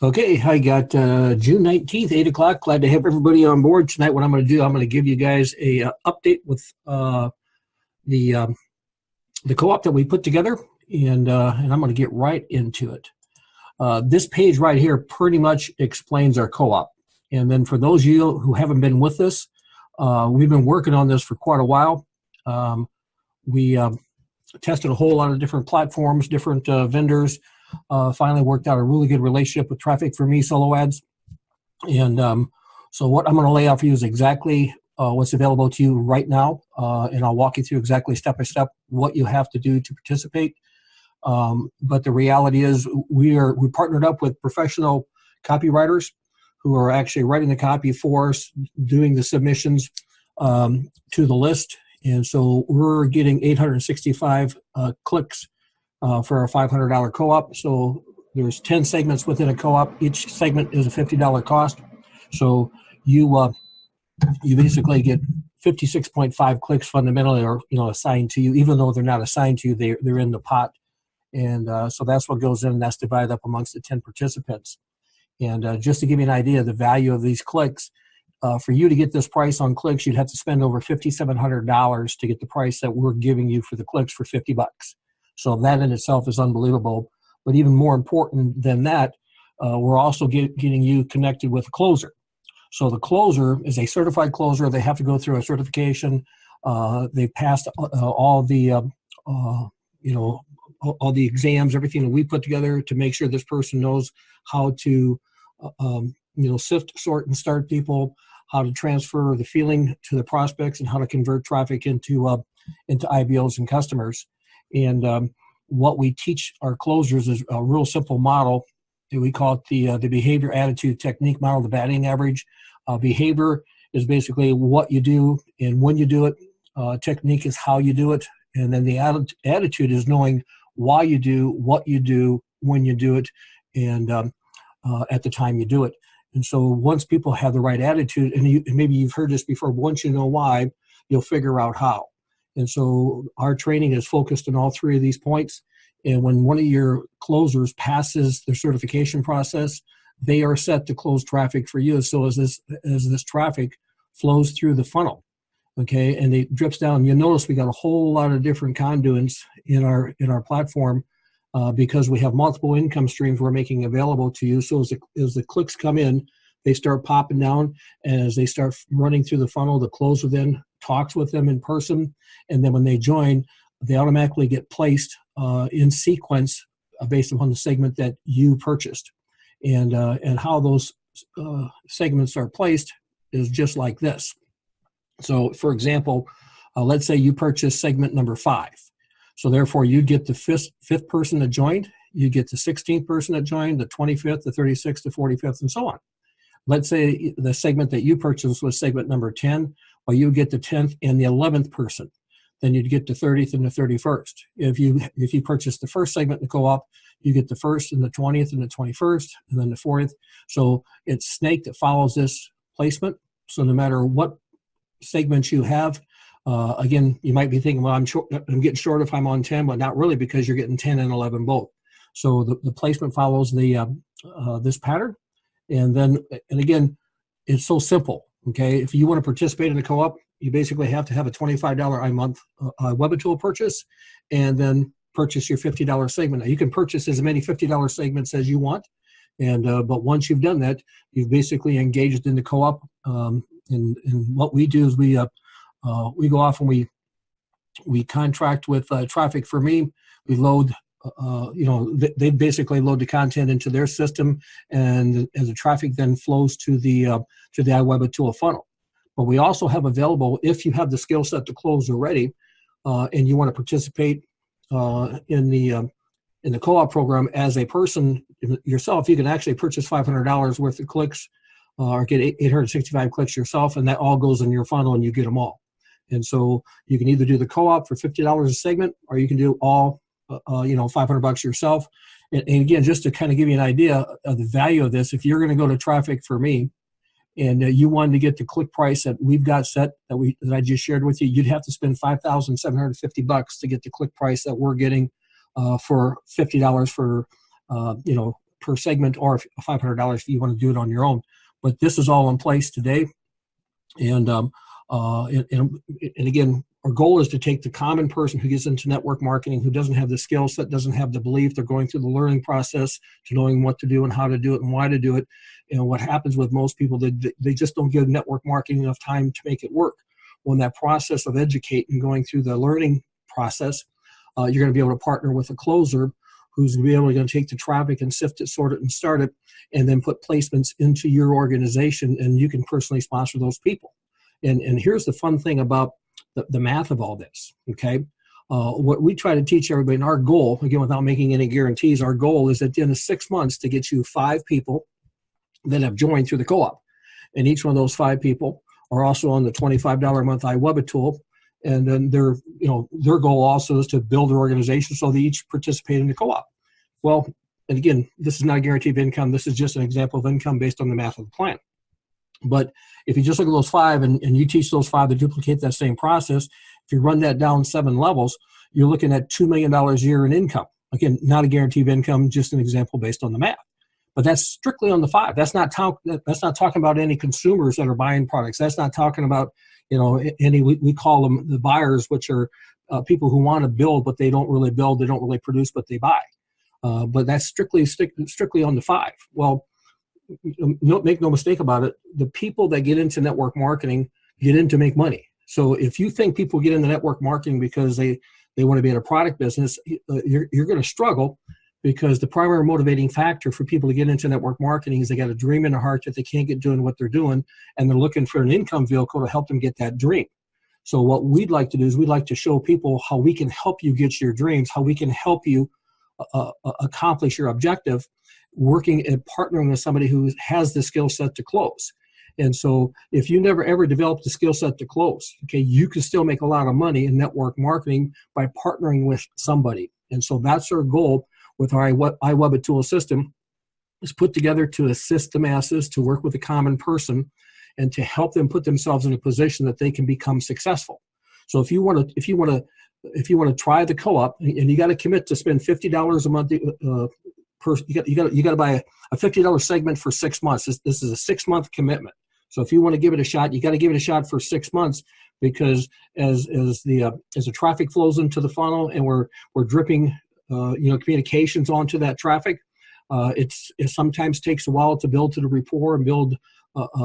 Okay, I got June 19th, 8 o'clock. Glad to have everybody on board tonight. What I'm going to do, I'm going to give you guys a update with the um, the co-op that we put together, and I'm going to get right into it. This page right here pretty much explains our co-op. And then for those of you who haven't been with us, we've been working on this for quite a while. We tested a whole lot of different platforms, different vendors. Finally worked out a really good relationship with Traffic for Me Solo Ads. And so what I'm going to lay out for you is exactly what's available to you right now. And I'll walk you through exactly step by step what you have to do to participate. But the reality is we partnered up with professional copywriters who are actually writing the copy for us, doing the submissions to the list. And so we're getting 865 clicks for our $500 co-op. So there's 10 segments within a co-op. Each segment is a $50 cost. So you basically get 56.5 clicks fundamentally, or assigned to you, even though they're not assigned to you, they're in the pot. And so that's what goes in, and that's divided up amongst the 10 participants. And just to give you an idea of the value of these clicks, for you to get this price on clicks, you'd have to spend over $5,700 to get the price that we're giving you for the clicks for $50. So that in itself is unbelievable. But even more important than that, we're also getting you connected with a closer. So the closer is a certified closer. They have to go through a certification. They passed all the all the exams, everything that we put together to make sure this person knows how to sift, sort, and start people, how to transfer the feeling to the prospects, and how to convert traffic into IBOs and customers. And what we teach our closers is a real simple model. We call it the behavior, attitude, technique model, the batting average. Behavior is basically what you do and when you do it. Technique is how you do it. And then the attitude is knowing why you do what you do, when you do it, and at the time you do it. And so once people have the right attitude, and maybe you've heard this before, but once you know why, you'll figure out how. And so our training is focused on all three of these points. And when one of your closers passes their certification process, they are set to close traffic for you. So as this traffic flows through the funnel, okay, and it drips down, you'll notice we got a whole lot of different conduits in our platform because we have multiple income streams we're making available to you. So as the clicks come in, they start popping down, and as they start running through the funnel, the closer then talks with them in person, and then when they join, they automatically get placed in sequence based upon the segment that you purchased. And how those segments are placed is just like this. So, for example, let's say you purchase segment number 5. So therefore, you get the fifth person that joined, you get the 16th person that joined, the 25th, the 36th, the 45th, and so on. Let's say the segment that you purchased was segment number 10, well, you get the 10th and the 11th person. Then you'd get the 30th and the 31st. If you purchase the first segment in the co-op, you get the 1st and the 20th and the 21st, and then the 4th. So it's snake that follows this placement. So no matter what segments you have, again, you might be thinking, well, I'm getting short if I'm on 10, but not really, because you're getting 10 and 11 both. So the placement follows the this pattern. And again, it's so simple. Okay, if you want to participate in the co-op, you basically have to have a $25 a month Webitool purchase, and then purchase your $50 segment. Now, you can purchase as many $50 segments as you want, and but once you've done that, you've basically engaged in the co-op. And what we do is we go off and we contract with Traffic for Me. We load. They basically load the content into their system, and as the traffic then flows to the iWebitool funnel. But we also have available, if you have the skill set to close already, and you want to participate in the co-op program as a person yourself, you can actually purchase $500 worth of clicks or get 865 clicks yourself, and that all goes in your funnel, and you get them all. And so you can either do the co-op for $50 a segment, or you can do all $500 yourself. And again, just to kind of give you an idea of the value of this, if you're going to go to Traffic for Me and you wanted to get the click price that we've got set that I just shared with you, you'd have to spend $5,750 to get the click price that we're getting for $50 for per segment, or $500 if you want to do it on your own. But this is all in place today. And again, our goal is to take the common person who gets into network marketing, who doesn't have the skill set, doesn't have the belief, they're going through the learning process to knowing what to do and how to do it and why to do it. And what happens with most people, they just don't give network marketing enough time to make it work. When that process of educating, going through the learning process, you're going to be able to partner with a closer who's going to be able to take the traffic and sift it, sort it, and start it, and then put placements into your organization, and you can personally sponsor those people. And here's the fun thing about the math of all this, okay? What we try to teach everybody, and our goal, again, without making any guarantees, our goal is at the end of 6 months to get you 5 people that have joined through the co-op. And each one of those 5 people are also on the $25 a month iWeb tool. And then their goal also is to build their organization so they each participate in the co-op. Well, and again, this is not a guarantee of income. This is just an example of income based on the math of the plan. But if you just look at those 5 and you teach those 5 to duplicate that same process, if you run that down 7 levels, you're looking at $2 million a year in income. Again, not a guarantee of income, just an example based on the math. But that's strictly on the 5. That's not talking about any consumers that are buying products. That's not talking about, any, we call them the buyers, which are people who want to build, but they don't really build, they don't really produce, but they buy. But that's strictly on the 5. Well, make no mistake about it, the people that get into network marketing get in to make money. So if you think people get into network marketing because they want to be in a product business, you're going to struggle, because the primary motivating factor for people to get into network marketing is they got a dream in their heart that they can't get doing what they're doing, and they're looking for an income vehicle to help them get that dream. So what we'd like to do is we'd like to show people how we can help you get your dreams, how we can help you accomplish your objective, working and partnering with somebody who has the skill set to close. And so if you never ever develop the skill set to close, okay, you can still make a lot of money in network marketing by partnering with somebody. And so that's our goal with our iWeb tool system, is put together to assist the masses, to work with a common person, and to help them put themselves in a position that they can become successful. So if you want to try the co-op, and you got to commit to spend $50 a month you got to buy a $50 segment for 6 months. This is a 6-month commitment. So if you want to give it a shot, you got to give it a shot for 6 months, because as the traffic flows into the funnel and we're dripping communications onto that traffic, it sometimes takes a while to build to the rapport and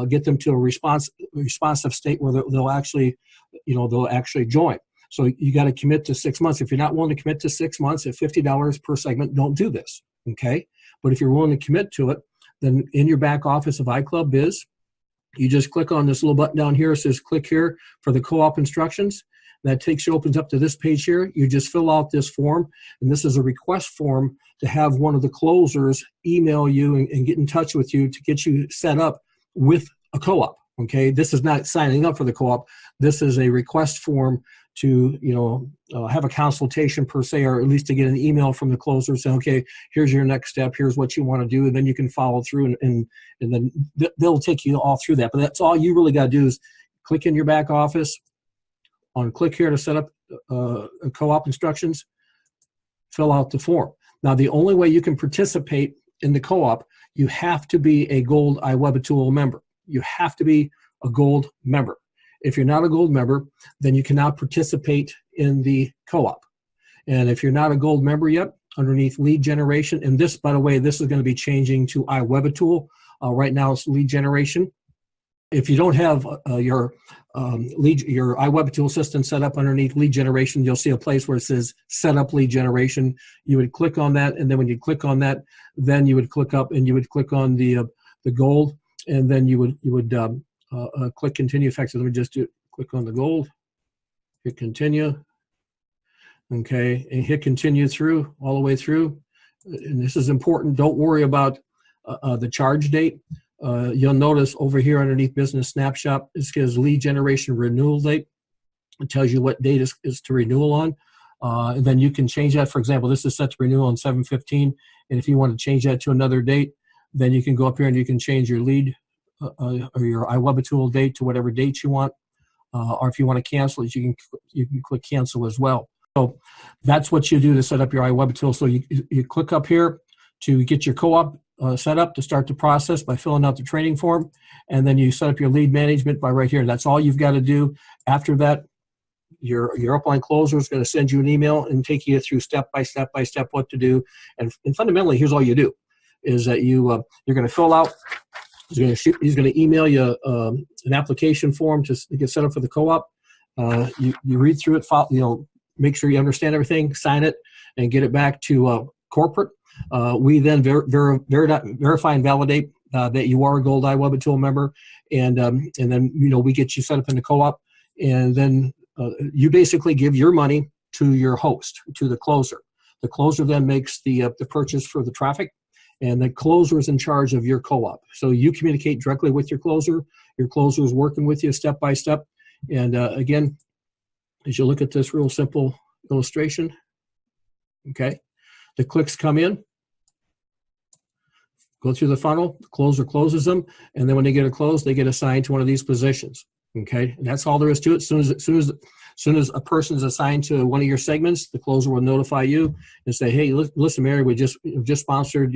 get them to a responsive state where they'll actually join. So you got to commit to 6 months. If you're not willing to commit to 6 months at $50 per segment, don't do this. Okay. But if you're willing to commit to it, then in your back office of iClub BIZ, you just click on this little button down here. It says click here for the co-op instructions. That opens up to this page here. You just fill out this form, and this is a request form to have one of the closers email you and get in touch with you to get you set up with a co-op. Okay, this is not signing up for the co-op. This is a request form to have a consultation per se, or at least to get an email from the closer saying, okay, here's your next step, here's what you want to do, and then you can follow through, and then they'll take you all through that. But that's all you really got to do is click in your back office, on click here to set up co-op instructions, fill out the form. Now, the only way you can participate in the co-op, you have to be a Gold iWeb Tool member. You have to be a Gold member. If you're not a Gold member, then you cannot participate in the co-op. And if you're not a Gold member yet, underneath lead generation, and this, by the way, this is going to be changing to iWeb Tool. Right now it's lead generation. If you don't have your iWeb Tool system set up underneath lead generation, you'll see a place where it says set up lead generation. You would click on that, and then when you click on that, then you would click up and you would click on the Gold, and then you would click continue. Effective. Let me just click on the Gold, hit continue. Okay, and hit continue through all the way through. And this is important. Don't worry about the charge date. You'll notice over here underneath Business Snapshot, it says lead generation renewal date. It tells you what date is to renewal on. And then you can change that. For example, this is set to renewal on 7/15. And if you want to change that to another date, then you can go up here and you can change your lead or your iWeb Tool date to whatever date you want. Or if you want to cancel it, you can click cancel as well. So that's what you do to set up your iWeb Tool. So you click up here to get your co-op set up to start the process by filling out the training form, and then you set up your lead management by right here. That's all you've got to do. After that, your upline closer is going to send you an email and take you through step by step what to do. And fundamentally, here's all you do: is that you're going to fill out. He's going to email you an application form to get set up for the co-op. You read through it, make sure you understand everything, sign it, and get it back to corporate. We then verify and validate that you are a Gold iWeb member, and then we get you set up in the co-op, and then you basically give your money to your host, to the closer. The closer then makes the purchase for the traffic, and the closer is in charge of your co-op. So you communicate directly with your closer. Your closer is working with you step by step. And again, as you look at this real simple illustration, okay, the clicks come in, go through the funnel, the closer closes them, and then when they get a close, they get assigned to one of these positions. Okay, and that's all there is to it. As soon as a person is assigned to one of your segments, the closer will notify you and say, "Hey, listen, Mary, we just sponsored,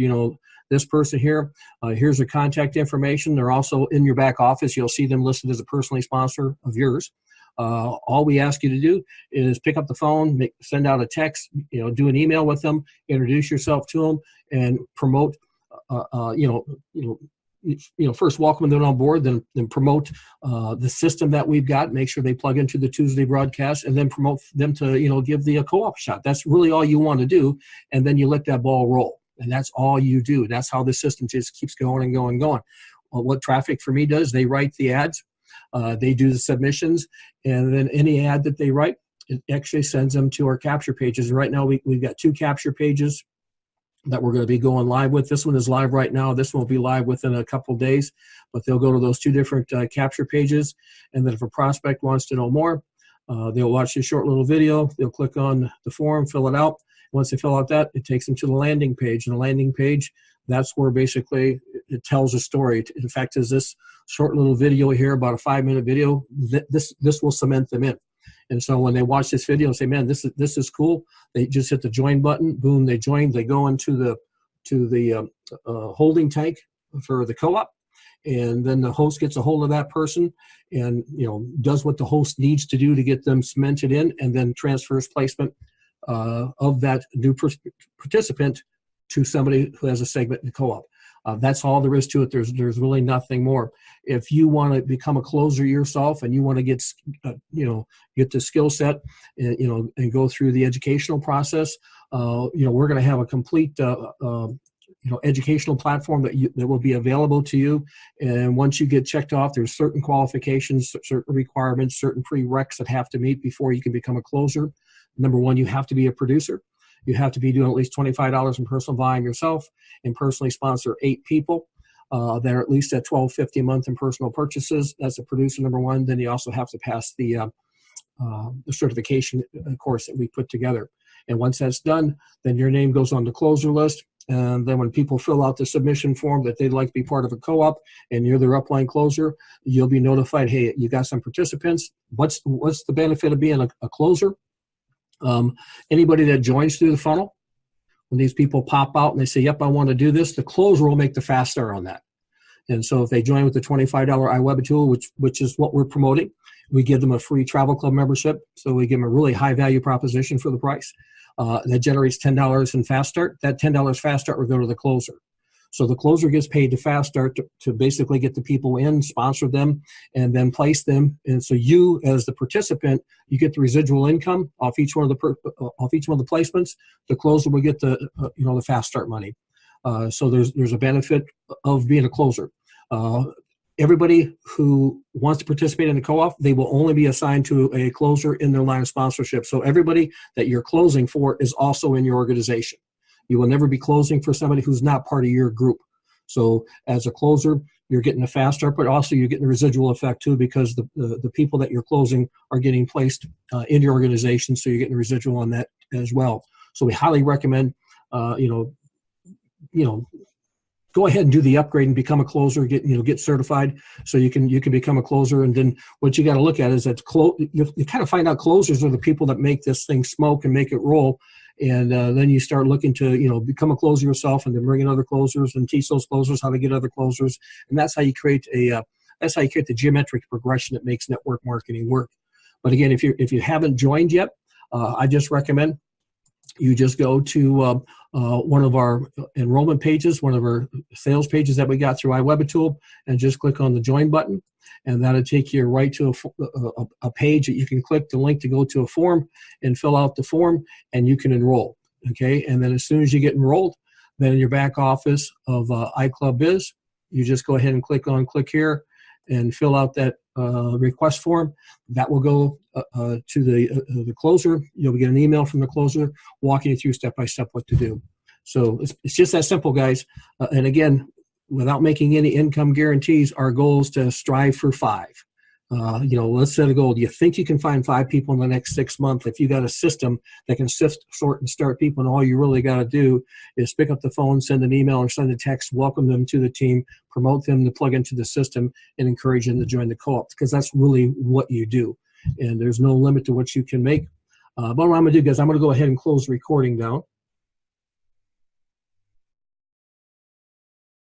this person here. Here's their contact information. They're also in your back office. You'll see them listed as a personally sponsor of yours. All we ask you to do is pick up the phone, send out a text, do an email with them, introduce yourself to them, and promote. First welcome them on board, then promote the system that we've got, make sure they plug into the Tuesday broadcast, and then promote them to, give the co-op shot. That's really all you want to do, and then you let that ball roll, and that's all you do. That's how the system just keeps going and going and going. What Traffic for Me does, they write the ads, they do the submissions, and then any ad that they write, it actually sends them to our capture pages. Right now, we've got 2 capture pages that we're going to be going live with. This one is live right now. This one will be live within a couple of days, but they'll go to those 2 different capture pages. And then if a prospect wants to know more, they'll watch this short little video. They'll click on the form, fill it out. Once they fill out that, it takes them to the landing page. And the landing page, that's where basically it tells a story. In fact, is this short little video here, about a 5-minute video, this will cement them in. And so when they watch this video and say, "Man, this is cool," they just hit the join button. Boom, they join. They go into the holding tank for the co-op, and then the host gets a hold of that person and does what the host needs to do to get them cemented in, and then transfers placement of that new participant to somebody who has a segment in the co-op. That's all there is to it. There's really nothing more. If you want to become a closer yourself and you want to get the skill set, and go through the educational process, we're going to have a complete educational platform that will be available to you. And once you get checked off, there's certain qualifications, certain requirements, certain prereqs that have to meet before you can become a closer. Number one, you have to be a producer. You have to be doing at least $25 in personal volume yourself and personally sponsor 8 people. That are at least at $12.50 a month in personal purchases. That's a producer, number one. Then you also have to pass the certification course that we put together. And once that's done, then your name goes on the closer list. And then when people fill out the submission form that they'd like to be part of a co-op and you're their upline closer, you'll be notified, "Hey, you got some participants. What's the benefit of being a closer?" Anybody that joins through the funnel, when these people pop out and they say, "Yep, I want to do this," the closer will make the fast start on that. And so if they join with the $25 iWeb tool, which is what we're promoting, we give them a free travel club membership. So we give them a really high value proposition for the price. That generates $10 in fast start. That $10 fast start will go to the closer. So the closer gets paid to fast start to basically get the people in, sponsor them, and then place them. And so you, as the participant, you get the residual income off each one of the placements. The closer will get the fast start money. So there's a benefit of being a closer. Everybody who wants to participate in the co-op, they will only be assigned to a closer in their line of sponsorship. So everybody that you're closing for is also in your organization. You will never be closing for somebody who's not part of your group. So as a closer, you're getting a fast start, but also you're getting a residual effect too, because the people that you're closing are getting placed in your organization. So you're getting a residual on that as well. So we highly recommend, go ahead and do the upgrade and become a closer, get certified so you can become a closer. And then what you got to look at is that you kind of find out closers are the people that make this thing smoke and make it roll. And then you start looking to, become a closer yourself, and then bring in other closers and teach those closers how to get other closers. And that's how you create the geometric progression that makes network marketing work. But again, if you haven't joined yet, I just recommend you just go to one of our enrollment pages, one of our sales pages that we got through iWebitool, and just click on the join button. And that'll take you right to a page that you can click the link to go to a form and fill out the form, and you can enroll. Okay, and then as soon as you get enrolled, then in your back office of iClub BIZ, you just go ahead and click here and fill out that request form. That will go to the closer. You'll get an email from the closer walking you through step by step what to do. So it's just that simple, guys. And again, without making any income guarantees, our goal is to strive for 5. Let's set a goal. Do you think you can find 5 people in the next 6 months? If you got a system that can sift, sort, and start people, and all you really got to do is pick up the phone, send an email, or send a text, welcome them to the team, promote them to plug into the system, and encourage them to join the co-op, because that's really what you do. And there's no limit to what you can make. But what I'm going to do, guys, I'm going to go ahead and close the recording down.